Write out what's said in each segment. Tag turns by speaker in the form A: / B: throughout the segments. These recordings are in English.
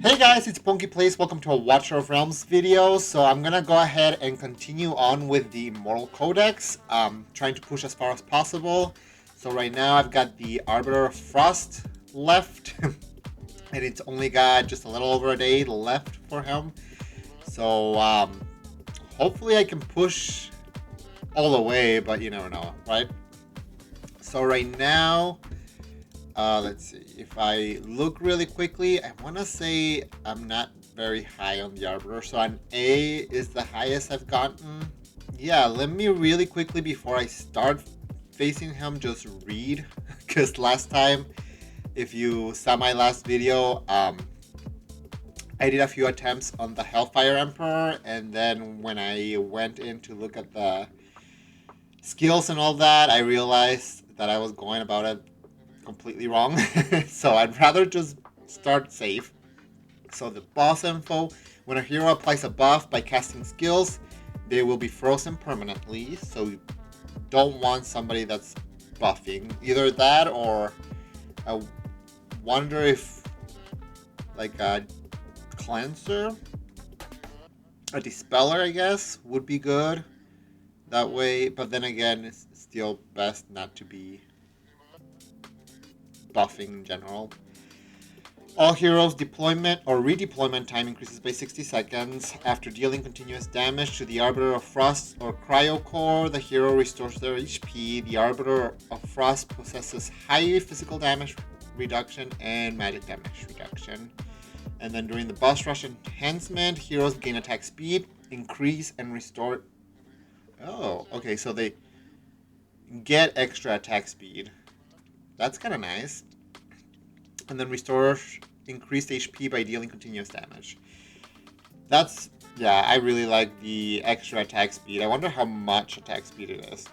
A: Hey guys, it's PonkyPlays. Welcome to a Watcher of Realms video. So I'm gonna go ahead and continue on with the Immortal Codex, trying to push as far as possible. So right now I've got the Arbiter of Frost left, and it's only got just a little over a day left for him. So hopefully I can push all the way, but you never know, right? So right now, let's see. If I look really quickly, I want to say I'm not very high on the Arbiter. So an A is the highest I've gotten. Yeah, let me really quickly before I start facing him just read. Because last time, if you saw my last video, I did a few attempts on the Hellfire Emperor. And then when I went in to look at the skills and all that, I realized that I was going about it completely wrong. So I'd rather just start safe. So the boss info: when a hero applies a buff by casting skills, they will be frozen permanently. So you don't want somebody that's buffing. Either that, or I wonder if like a cleanser, a dispeller, I guess, would be good that way. But then again, it's still best not to be buffing in general. All heroes' deployment or redeployment time increases by 60 seconds. After dealing continuous damage to the Arbiter of Frost or Cryo Core, the hero restores their HP. The Arbiter of Frost possesses high physical damage reduction and magic damage reduction. And then during the boss rush enhancement, heroes gain attack speed, increase, and restore. Oh, okay, so they get extra attack speed. That's kind of nice. And then restore increased HP by dealing continuous damage. That's, yeah, I really like the extra attack speed. I wonder how much attack speed it is.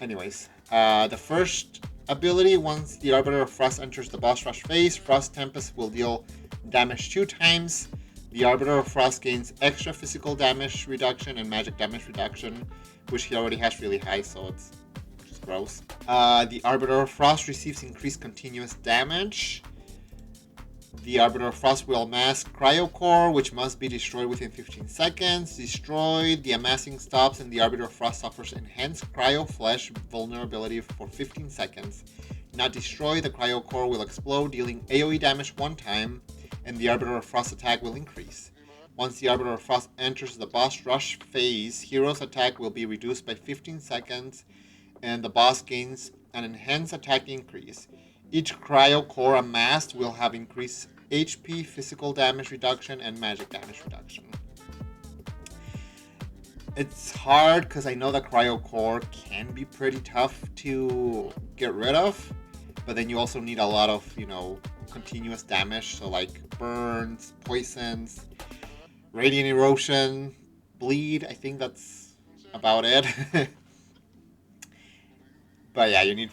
A: Anyways, the first ability: once the Arbiter of Frost enters the boss rush phase, Frost Tempest will deal damage 2 times. The Arbiter of Frost gains extra physical damage reduction and magic damage reduction, which he already has really high, so it's just gross. The Arbiter of Frost receives increased continuous damage. The Arbiter of Frost will amass Cryo Core, which must be destroyed within 15 seconds. Destroyed, the amassing stops, and the Arbiter of Frost suffers enhanced Cryo Flesh vulnerability for 15 seconds. Not destroyed, the Cryo Core will explode, dealing AoE damage 1 time, and the Arbiter of Frost attack will increase. Once the Arbiter of Frost enters the boss rush phase, hero's attack will be reduced by 15 seconds, and the boss gains an enhanced attack increase. Each Cryo Core amassed will have increased HP, physical damage reduction, and magic damage reduction. It's hard because I know the Cryo Core can be pretty tough to get rid of, but then you also need a lot of, continuous damage, so like burns, poisons, radiant erosion, bleed. I think that's about it. But yeah, you need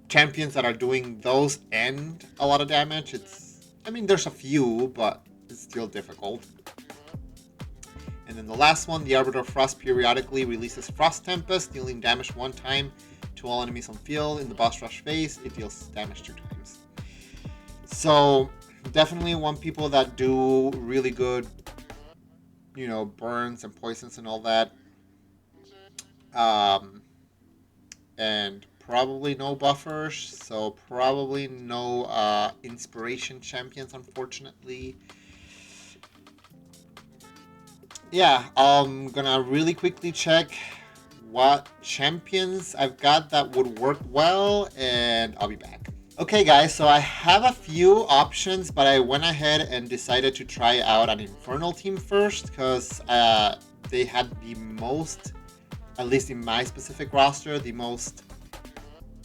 A: champions that are doing those and a lot of damage. There's a few, but it's still difficult. And then the last one, the Arbiter of Frost periodically releases Frost Tempest, dealing damage 1 time to all enemies on field. In the boss rush phase, it deals damage 2 times. So definitely want people that do really good, burns and poisons and all that. And probably no buffers, so probably no inspiration champions, unfortunately. Yeah, I'm gonna really quickly check what champions I've got that would work well, and I'll be back. Okay guys, so I have a few options, but I went ahead and decided to try out an Infernal team first, because they had the most, at least in my specific roster, the most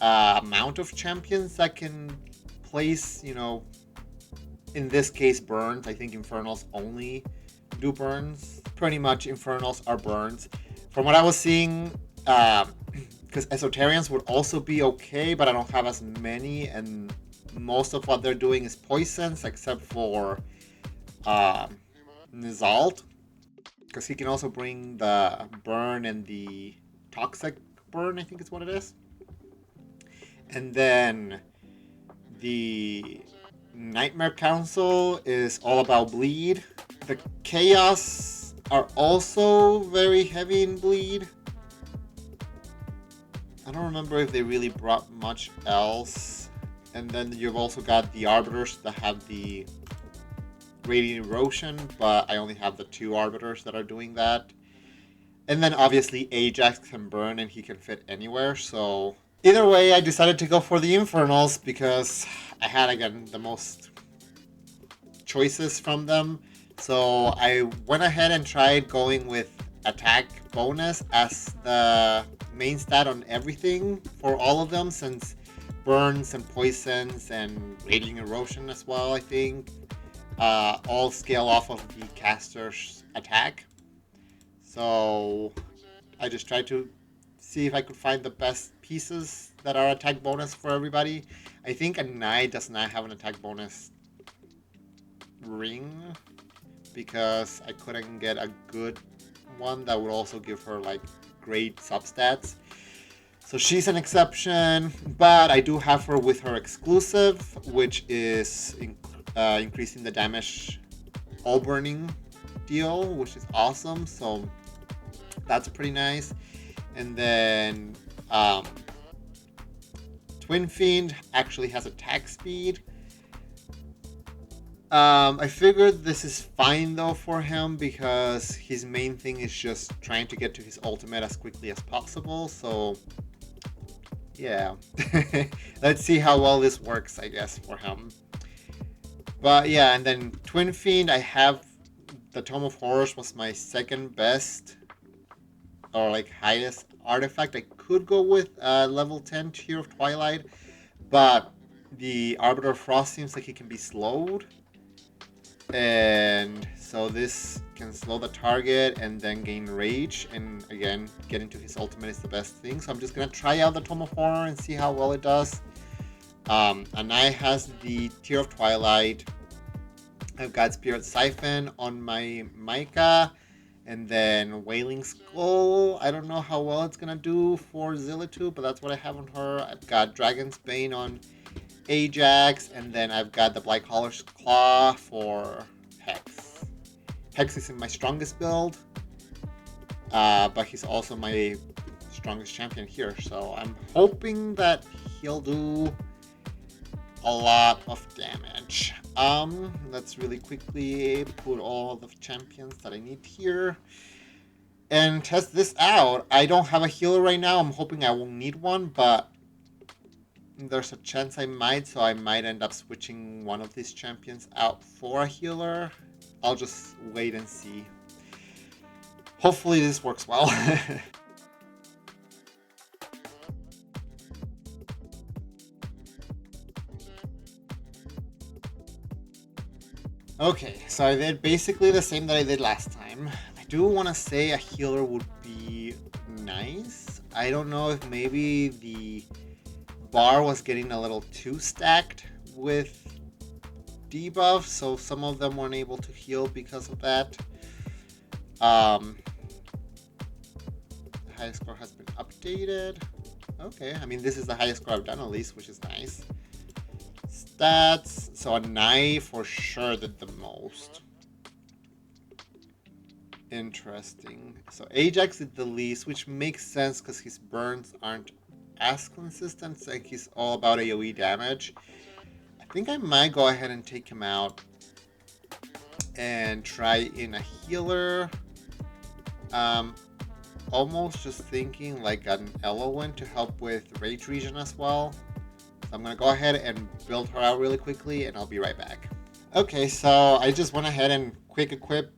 A: amount of champions that can place, in this case, burns. I think Infernals only do burns. Pretty much Infernals are burns. From what I was seeing, because Esoterians would also be okay, but I don't have as many, and most of what they're doing is poisons, except for Nizalt, because he can also bring the burn and the toxic burn, I think is what it is. And then the Nightmare Council is all about bleed. The Chaos are also very heavy in bleed. I don't remember if they really brought much else. And then you've also got the Arbiters that have the Radiant Erosion, but I only have the 2 Arbiters that are doing that. And then obviously Ajax can burn and he can fit anywhere, so... Either way, I decided to go for the Infernals because I had, again, the most choices from them. So I went ahead and tried going with attack bonus as the main stat on everything for all of them, since burns and poisons and radiant erosion as well, I think, all scale off of the caster's attack. So I just tried to see if I could find the best pieces that are attack bonus for everybody. I think a knight does not have an attack bonus ring because I couldn't get a good one that would also give her like great substats. So she's an exception, but I do have her with her exclusive, which is increasing the damage all burning deal, which is awesome. So that's pretty nice. And then Twin Fiend actually has attack speed. I figured this is fine though for him because his main thing is just trying to get to his ultimate as quickly as possible. So yeah, let's see how well this works, I guess, for him. But yeah, and then Twin Fiend, I have the Tome of Horrors was my second best or like highest artifact. I could go with level 10 Tear of Twilight, but the Arbiter of Frost seems like he can be slowed. And so this can slow the target and then gain rage, and again getting to his ultimate is the best thing. So I'm just gonna try out the Tome of Horror and see how well it does. Anai has the Tear of Twilight. I've got Spirit Siphon on my Micah, and then Wailing Skull. I don't know how well it's gonna do for Zillitu, but that's what I have on her. I've got Dragon's Bane on Ajax, and then I've got the Black Collar's Claw for Hex. Hex is in my strongest build, but he's also my strongest champion here, so I'm hoping that he'll do a lot of damage. Let's really quickly put all the champions that I need here and test this out. I don't have a healer right now. I'm hoping I won't need one, but there's a chance I might, so I might end up switching one of these champions out for a healer. I'll just wait and see. Hopefully this works well. Okay, so I did basically the same that I did last time. I do want to say a healer would be nice. I don't know if maybe the bar was getting a little too stacked with debuffs, so some of them weren't able to heal because of that. The highest score has been updated. Okay, I mean this is the highest score I've done at least, which is nice. Stats, so a knight for sure did the most. Interesting. So Ajax did the least, which makes sense because his burns aren't as consistent, like he's all about AoE damage. I think I might go ahead and take him out and try in a healer. Almost just thinking like an Elowen to help with Rage Region as well. So I'm gonna go ahead and build her out really quickly and I'll be right back. Okay, so I just went ahead and quick equip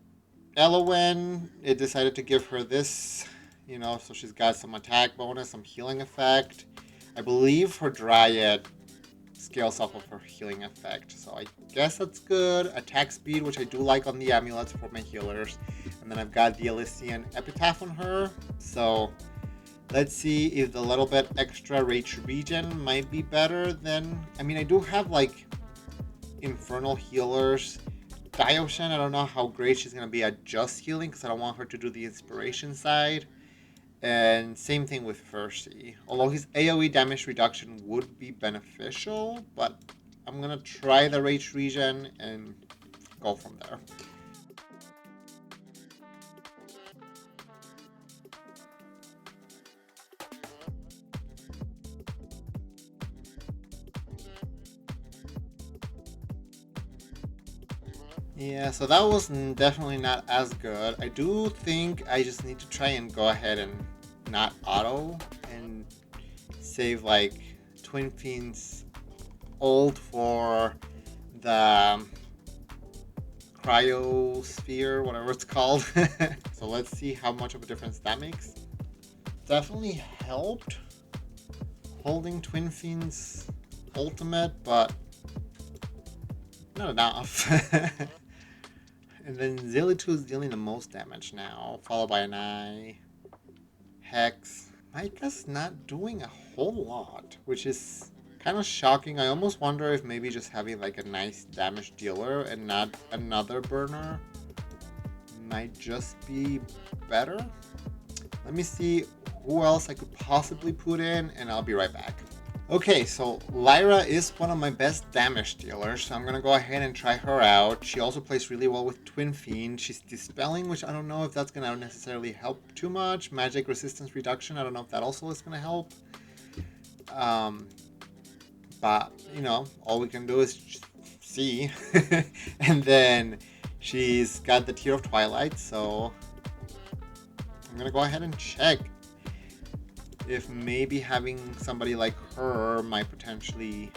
A: Elowen. It decided to give her this, you know, so she's got some attack bonus, some healing effect. I believe her Dryad scales off of her healing effect, so I guess that's good. Attack speed, which I do like on the amulets for my healers. And then I've got the Elysian Epitaph on her. So let's see if the little bit extra Rage Regen might be better than... I mean, I do have like Infernal healers. Dioshan, I don't know how great she's going to be at just healing because I don't want her to do the inspiration side. And same thing with Percy. Although his AoE damage reduction would be beneficial, but I'm gonna try the Rage Regen and go from there. Yeah, so that was definitely not as good. I do think I just need to try and go ahead and not auto and save like Twin Fiend's ult for the cryosphere, whatever it's called. So let's see how much of a difference that makes. Definitely helped holding Twin Fiend's ultimate, but not enough. And then Zilly2 is dealing the most damage now, followed by an Eye. Hex. Micah's not doing a whole lot, which is kind of shocking. I almost wonder if maybe just having like a nice damage dealer and not another burner might just be better. Let me see who else I could possibly put in, and I'll be right back. Okay, so Lyra is one of my best damage dealers, so I'm gonna go ahead and try her out. She also plays really well with Twin Fiend. She's Dispelling, which I don't know if that's gonna necessarily help too much. Magic Resistance Reduction, I don't know if that also is gonna help. But, you know, all we can do is just see. And then she's got the Tear of Twilight, so I'm gonna go ahead and check if maybe having somebody like her might potentially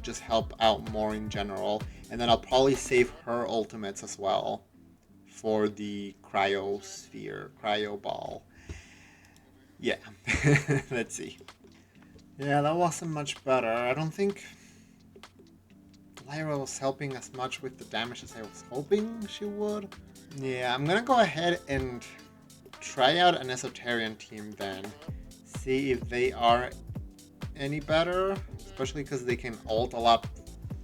A: just help out more in general. And then I'll probably save her ultimates as well for the cryo ball. Yeah, let's see. Yeah, that wasn't much better. I don't think Lyra was helping as much with the damage as I was hoping she would. Yeah, I'm gonna go ahead and try out an Esoterian team then. See if they are any better, especially because they can ult a lot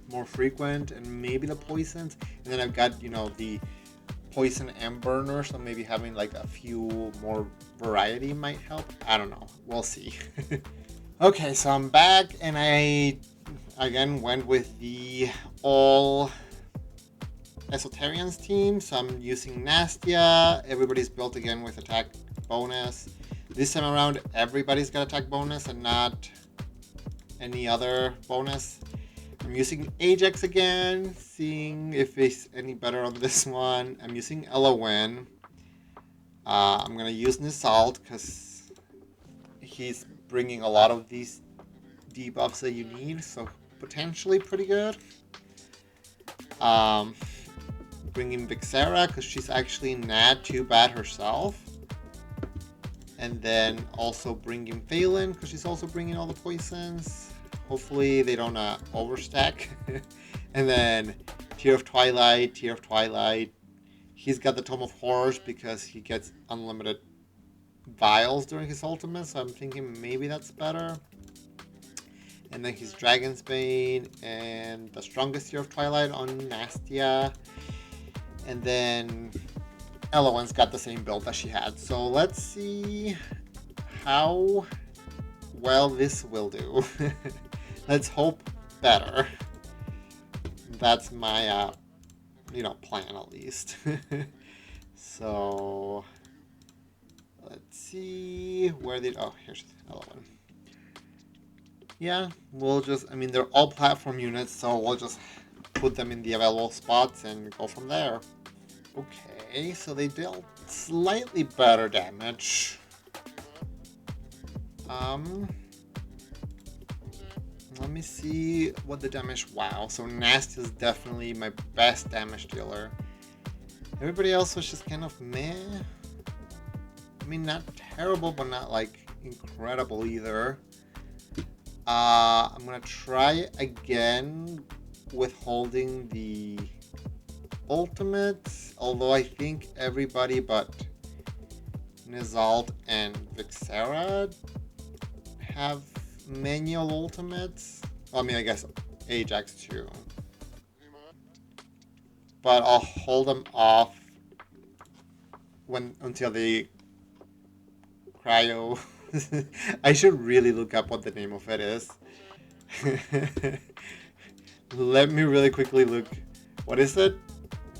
A: more frequent, and maybe the poisons. And then I've got, you know, the poison and burner, so maybe having like a few more variety might help. I don't know. We'll see. Okay, so I'm back, and I again went with the all Esoterians team. So I'm using Nastia. Everybody's built again with attack bonus. This time around, everybody's got attack bonus and not any other bonus. I'm using Ajax again, seeing if it's any better on this one. I'm using Elowen. I'm going to use Nisalt because he's bringing a lot of these debuffs that you need, so potentially pretty good. Bringing Vixera because she's actually not too bad herself. And then also bringing Phelan because she's also bringing all the poisons. Hopefully they don't overstack. And then Tear of Twilight. He's got the Tome of Horrors because he gets unlimited vials during his ultimate, so I'm thinking maybe that's better. And then he's Dragon's Bane and the strongest Tear of Twilight on Nastia. And then Elowen's got the same build that she had. So let's see how well this will do. Let's hope better. That's my, plan at least. So let's see where here's Elowen. Yeah, we'll just, they're all platform units, so we'll just put them in the available spots and go from there. Okay, so they dealt slightly better damage. Let me see what the damage. Wow, so Nasty is definitely my best damage dealer. Everybody else was just kind of meh. Not terrible, but not like incredible either. I'm gonna try again with holding the ultimates, although I think everybody but Nizalt and Vixera have manual ultimates. I guess Ajax too. But I'll hold them off until the cryo. I should really look up what the name of it is. Let me really quickly look. What is it?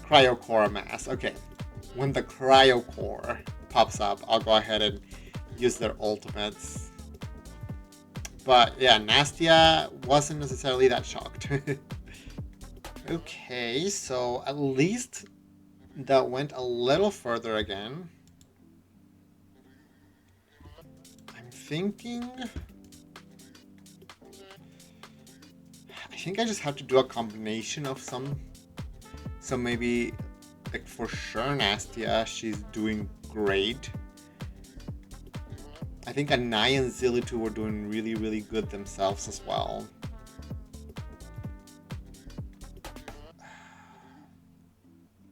A: Cryocore mass. Okay. When the Cryocore pops up, I'll go ahead and use their ultimates. But yeah, Nastia wasn't necessarily that shocked. Okay, so at least that went a little further again. I'm thinking... I think I just have to do a combination of some... So maybe, like for sure Nastia, she's doing great. I think Anai and Zilitu were doing really, really good themselves as well.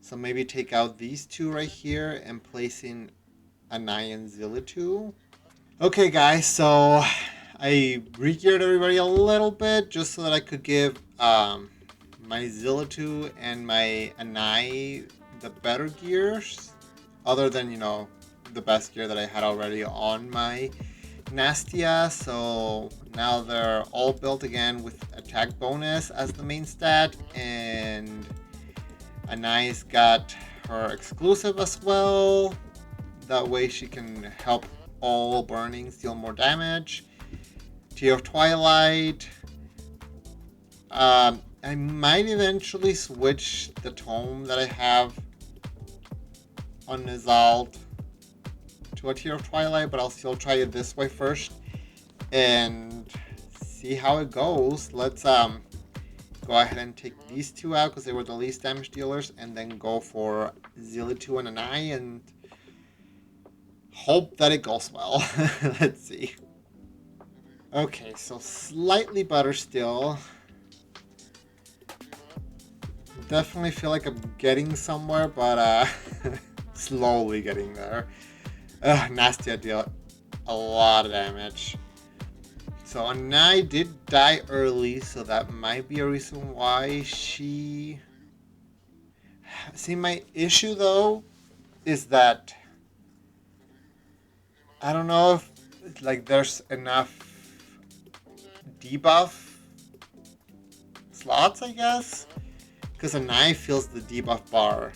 A: So maybe take out these two right here and place in Anai and Zilitu. Okay, guys, so I re-geared everybody a little bit just so that I could give my Zilitu and my Anai the better gears, other than, you know, the best gear that I had already on my Nastia. So now they're all built again with attack bonus as the main stat, and Anai's got her exclusive as well. That way she can help all burnings deal more damage. Tear of Twilight. I might eventually switch the tome that I have on Nizald to a Tear of Twilight, but I'll still try it this way first and see how it goes. Let's go ahead and take these two out because they were the least damage dealers, and then go for Zilitu and Anai and hope that it goes well. Let's see. Okay, so slightly better still. Definitely feel like I'm getting somewhere, but slowly getting there. Nastia deal a lot of damage. So Anai did die early, so that might be a reason why she... See, my issue though is that I don't know if like there's enough debuff slots, I guess, because Anai fills the debuff bar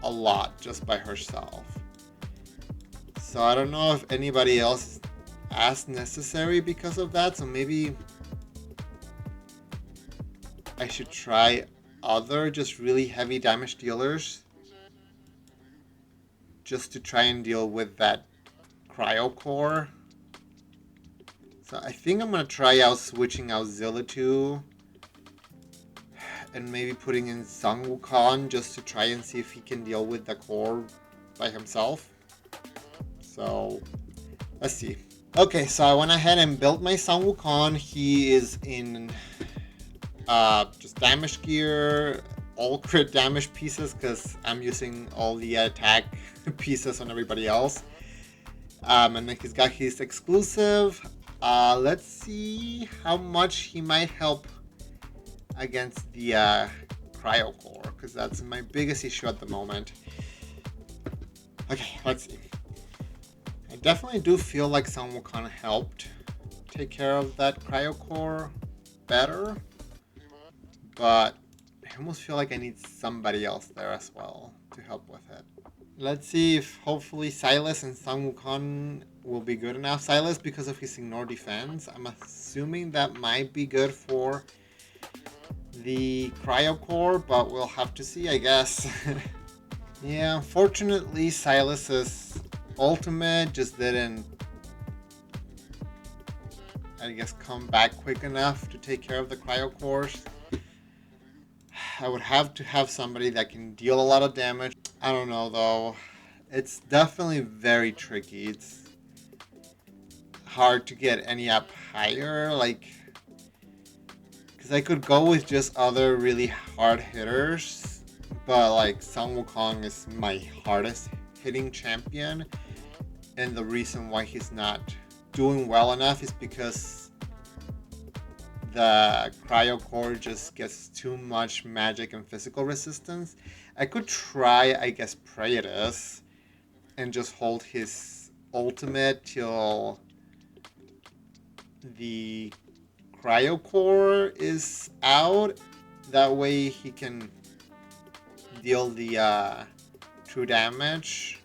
A: a lot just by herself. So I don't know if anybody else is as necessary because of that, so maybe I should try other just really heavy damage dealers just to try and deal with that Cryo Core. So I think I'm going to try out switching out Zilitu and maybe putting in Sang Wukong just to try and see if he can deal with the core by himself. So let's see. Okay, so I went ahead and built my Sang Wukong. He is in just damage gear, all crit damage pieces because I'm using all the attack pieces on everybody else. And then he's got his exclusive. Let's see how much he might help against the Cryo Core, because that's my biggest issue at the moment. Okay, let's see. I definitely do feel like Sang Wukong helped take care of that Cryo Core better, but I almost feel like I need somebody else there as well to help with it. Let's see if hopefully Silas and Sang Wukong will be good enough. Silas, because of his ignore defense, I'm assuming that might be good for the Cryo Core, but we'll have to see, I guess. Yeah, unfortunately, Silas's ultimate just didn't, I guess, come back quick enough to take care of the Cryo Cores. I would have to have somebody that can deal a lot of damage. I don't know though. It's definitely very tricky. It's hard to get any up higher, like, because I could go with just other really hard hitters, but like Sang Wukong is my hardest hitting champion, and the reason why he's not doing well enough is because the Cryo Core just gets too much magic and physical resistance. I could try, I guess, Praetus and just hold his ultimate till the Cryo Core is out. That way he can deal the true damage.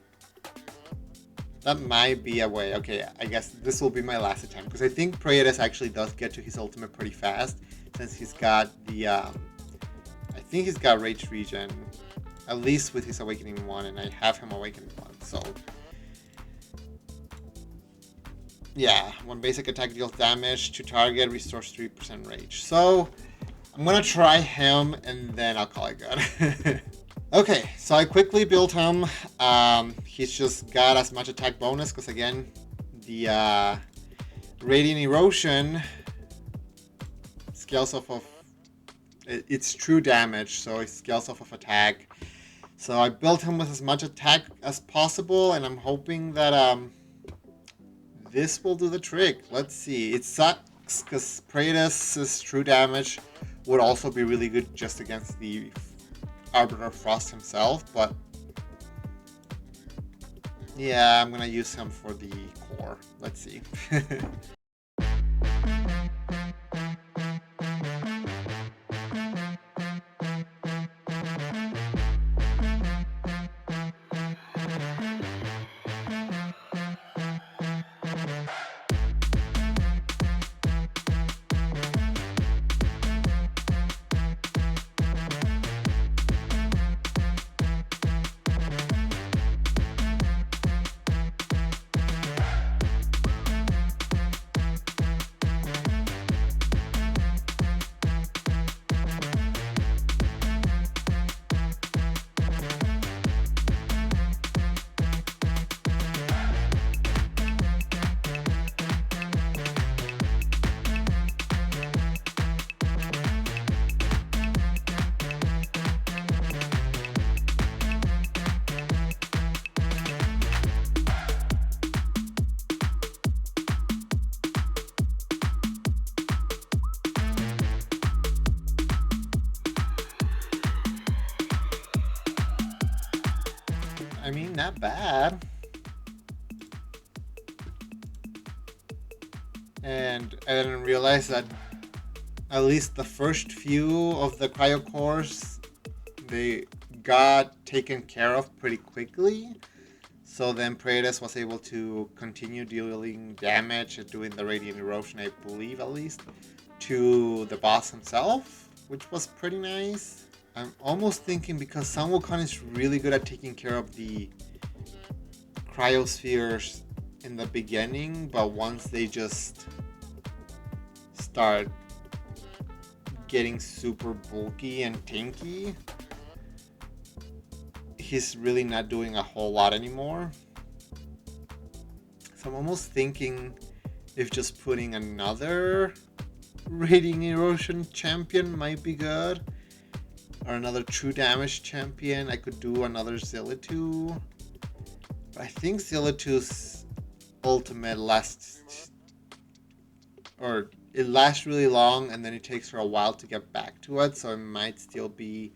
A: That might be a way. Okay, I guess this will be my last attempt, because I think Praetus actually does get to his ultimate pretty fast, since he's got the I think he's got Rage Regen, at least with his Awakening 1, and I have him Awakened 1, so yeah, one basic attack deals damage to target, restores 3% rage. So I'm gonna try him and then I'll call it good. Okay, so I quickly built him. He's just got as much attack bonus because, again, the Radiant Erosion scales off of its true damage, so it scales off of attack. So I built him with as much attack as possible, and I'm hoping that this will do the trick. Let's see. It sucks because Praetus' true damage would also be really good just against the Arbiter of Frost himself, but yeah, I'm gonna use him for the core. Let's see. I mean, not bad. And I didn't realize that at least the first few of the cryo cores, they got taken care of pretty quickly. So then Praetus was able to continue dealing damage and doing the Radiant Erosion, I believe at least, to the boss himself, which was pretty nice. I'm almost thinking, because Sun Wukong is really good at taking care of the cryospheres in the beginning, but once they just start getting super bulky and tanky, he's really not doing a whole lot anymore. So I'm almost thinking if just putting another Radiant Erosion champion might be good. Or another true damage champion. I could do another Zillitu. But I think Zillitu's ultimate lasts, or it lasts really long, and then it takes her a while to get back to it, so it might still be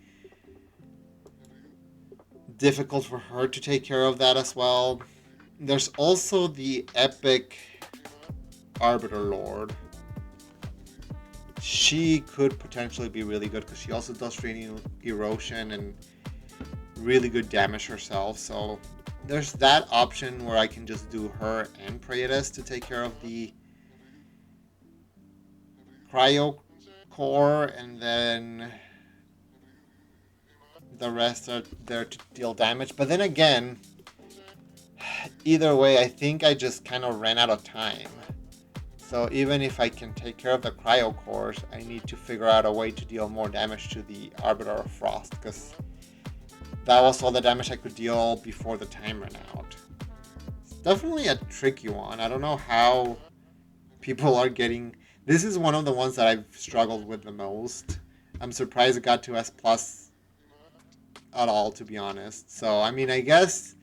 A: difficult for her to take care of that as well. There's also the epic Arbiter Lord. She could potentially be really good because she also does Radiant Erosion and really good damage herself. So there's that option where I can just do her and Praetus to take care of the cryo core, and then the rest are there to deal damage. But then again, either way, I think I just kind of ran out of time. So even if I can take care of the cryo cores, I need to figure out a way to deal more damage to the Arbiter of Frost, because that was all the damage I could deal before the time ran out. It's definitely a tricky one. I don't know how people are getting... This is one of the ones that I've struggled with the most. I'm surprised it got to S+ at all, to be honest. So, I mean, I guess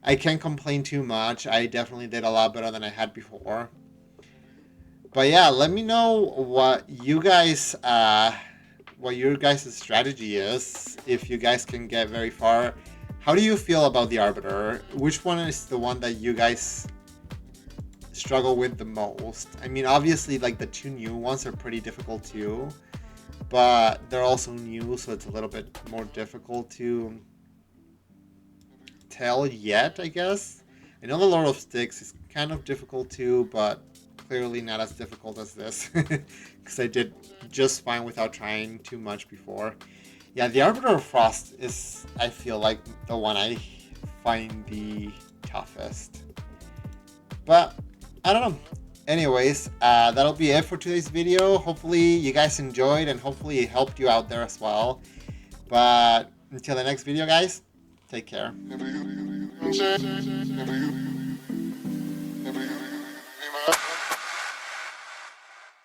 A: I can't complain too much. I definitely did a lot better than I had before. But yeah, let me know what you guys, what your guys' strategy is, if you guys can get very far. How do you feel about the Arbiter? Which one is the one that you guys struggle with the most. I mean, obviously, like, the 2 new ones are pretty difficult too, but they're also new, so it's a little bit more difficult to tell yet, I guess. I know the Lord of Sticks is kind of difficult too, but clearly not as difficult as this, because I did just fine without trying too much before. Yeah, the Arbiter of Frost is, I feel like, the one I find the toughest. But, I don't know. Anyways, that'll be it for today's video. Hopefully you guys enjoyed, and hopefully it helped you out there as well. But, until the next video, guys, take care.